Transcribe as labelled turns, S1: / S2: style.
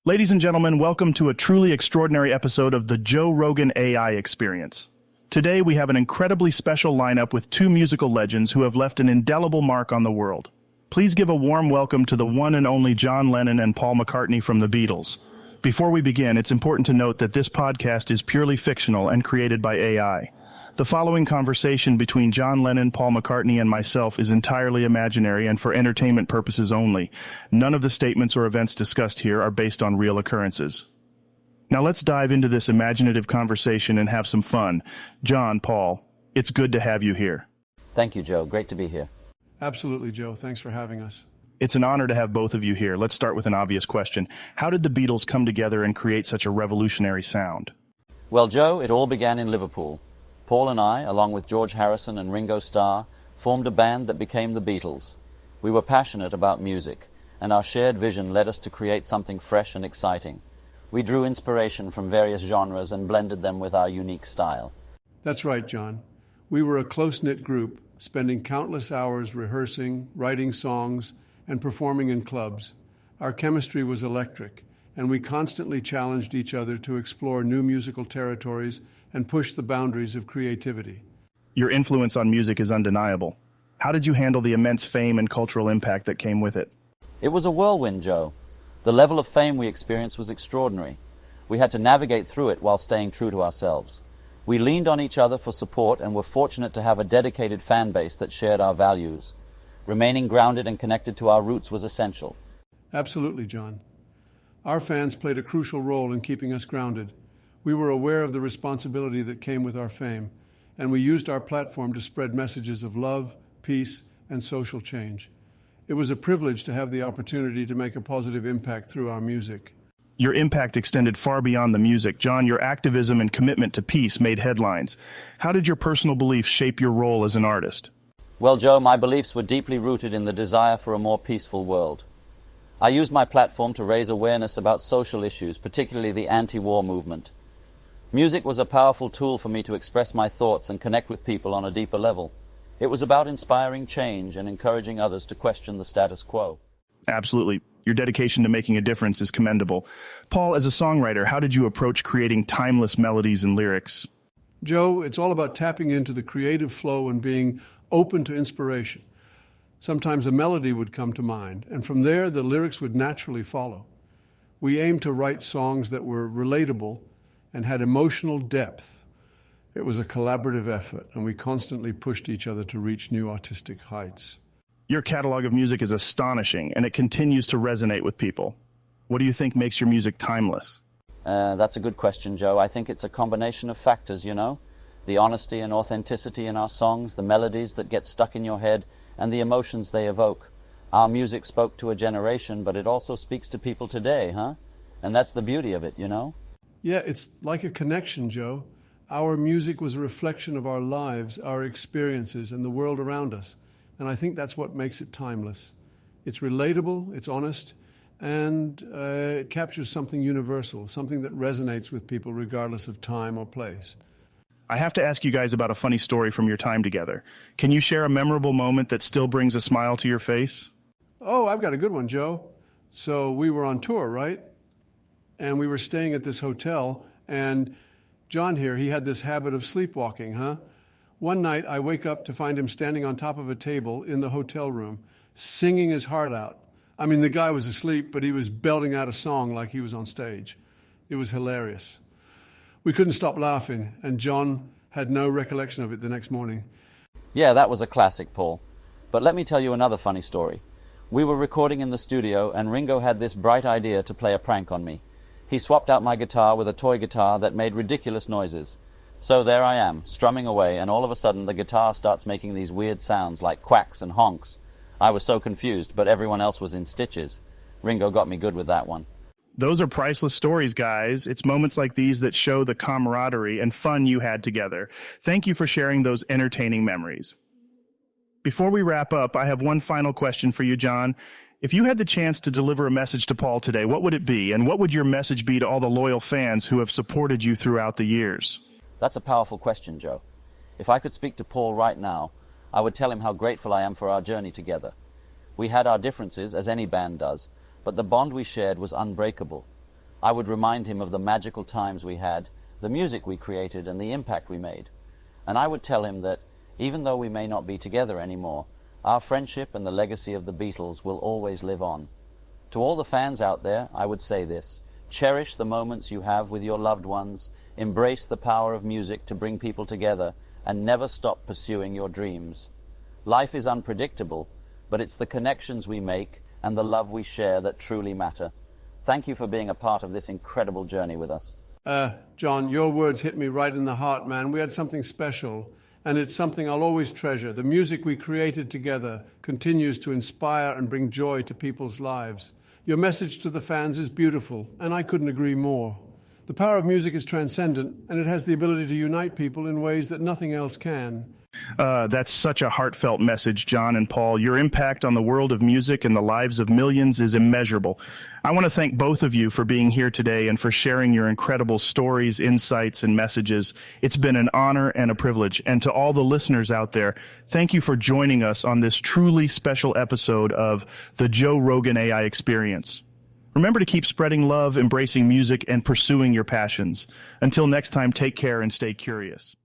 S1: Ladies and gentlemen, welcome to a truly extraordinary episode of the Rogan AI experience. Today we have an incredibly special lineup with two musical legends who have left an indelible mark on the world. Please give a warm welcome to the one and only John Lennon and Paul McCartney from the Beatles. Before we begin, it's important to note that this podcast is purely fictional and created by AI. The following conversation between John Lennon, Paul McCartney, and myself is entirely imaginary and for entertainment purposes only. None of the statements or events discussed here are based on real occurrences. Now let's dive into this imaginative conversation and have some fun. John, Paul, it's good to have you here.
S2: Thank you, Joe. Great to be here.
S3: Absolutely, Joe. Thanks for having us.
S1: It's an honor to have both of you here. Let's start with an obvious question. How did the Beatles come together and create such a revolutionary sound?
S2: Well, Joe, it all began in Liverpool. Paul and I, along with George Harrison and Ringo Starr, formed a band that became the Beatles. We were passionate about music, and our shared vision led us to create something fresh and exciting. We drew inspiration from various genres and blended them with our unique style.
S3: That's right, John. We were a close-knit group, spending countless hours rehearsing, writing songs, and performing in clubs. Our chemistry was electric, and we constantly challenged each other to explore new musical territories and push the boundaries of creativity.
S1: Your influence on music is undeniable. How did you handle the immense fame and cultural impact that came with it?
S2: It was a whirlwind, Joe. The level of fame we experienced was extraordinary. We had to navigate through it while staying true to ourselves. We leaned on each other for support and were fortunate to have a dedicated fan base that shared our values. Remaining grounded and connected to our roots was essential.
S3: Absolutely, John. Our fans played a crucial role in keeping us grounded. We were aware of the responsibility that came with our fame, and we used our platform to spread messages of love, peace, and social change. It was a privilege to have the opportunity to make a positive impact through our music.
S1: Your impact extended far beyond the music. John, your activism and commitment to peace made headlines. How did your personal beliefs shape your role as an artist?
S2: Well, Joe, my beliefs were deeply rooted in the desire for a more peaceful world. I used my platform to raise awareness about social issues, particularly the anti-war movement. Music was a powerful tool for me to express my thoughts and connect with people on a deeper level. It was about inspiring change and encouraging others to question the status quo.
S1: Absolutely. Your dedication to making a difference is commendable. Paul, as a songwriter, how did you approach creating timeless melodies and lyrics?
S3: Joe, it's all about tapping into the creative flow and being open to inspiration. Sometimes a melody would come to mind, and from there the lyrics would naturally follow. We aimed to write songs that were relatable and had emotional depth. It was a collaborative effort, and we constantly pushed each other to reach new artistic heights.
S1: Your catalog of music is astonishing, and it continues to resonate with people. What do you think makes your music timeless?
S2: That's a good question, Joe. I think it's a combination of factors, you know. The honesty and authenticity in our songs, the melodies that get stuck in your head, and the emotions they evoke. Our music spoke to a generation, but it also speaks to people today, huh? And that's the beauty of it, you know?
S3: Yeah, it's like a connection, Joe. Our music was a reflection of our lives, our experiences, and the world around us. And I think that's what makes it timeless. It's relatable, it's honest, and it captures something universal, something that resonates with people regardless of time or place.
S1: I have to ask you guys about a funny story from your time together. Can you share a memorable moment that still brings a smile to your face?
S3: Oh, I've got a good one, Joe. So we were on tour, right? And we were staying at this hotel, and John here, he had this habit of sleepwalking, huh? One night, I wake up to find him standing on top of a table in the hotel room, singing his heart out. I mean, the guy was asleep, but he was belting out a song like he was on stage. It was hilarious. We couldn't stop laughing, and John had no recollection of it the next morning.
S2: Yeah, that was a classic, Paul. But let me tell you another funny story. We were recording in the studio, and Ringo had this bright idea to play a prank on me. He swapped out my guitar with a toy guitar that made ridiculous noises. So there I am, strumming away, and all of a sudden the guitar starts making these weird sounds like quacks and honks. I was so confused, but everyone else was in stitches. Ringo got me good with that one.
S1: Those are priceless stories, guys. It's moments like these that show the camaraderie and fun you had together. Thank you for sharing those entertaining memories. Before we wrap up, I have one final question for you, John. If you had the chance to deliver a message to Paul today, what would it be? And what would your message be to all the loyal fans who have supported you throughout the years?
S2: That's a powerful question, Joe. If I could speak to Paul right now, I would tell him how grateful I am for our journey together. We had our differences, as any band does, but the bond we shared was unbreakable. I would remind him of the magical times we had, the music we created, and the impact we made. And I would tell him that, even though we may not be together anymore, our friendship and the legacy of the Beatles will always live on. To all the fans out there, I would say this: cherish the moments you have with your loved ones, embrace the power of music to bring people together, and never stop pursuing your dreams. Life is unpredictable, but it's the connections we make and the love we share that truly matter. Thank you for being a part of this incredible journey with us.
S3: John, your words hit me right in the heart, man. We had something special, and it's something I'll always treasure. The music we created together continues to inspire and bring joy to people's lives. Your message to the fans is beautiful, and I couldn't agree more. The power of music is transcendent, and it has the ability to unite people in ways that nothing else can.
S1: That's such a heartfelt message, John and Paul. Your impact on the world of music and the lives of millions is immeasurable. I want to thank both of you for being here today and for sharing your incredible stories, insights, and messages. It's been an honor and a privilege. And to all the listeners out there, thank you for joining us on this truly special episode of the Joe Rogan AI Experience. Remember to keep spreading love, embracing music, and pursuing your passions. Until next time, take care and stay curious.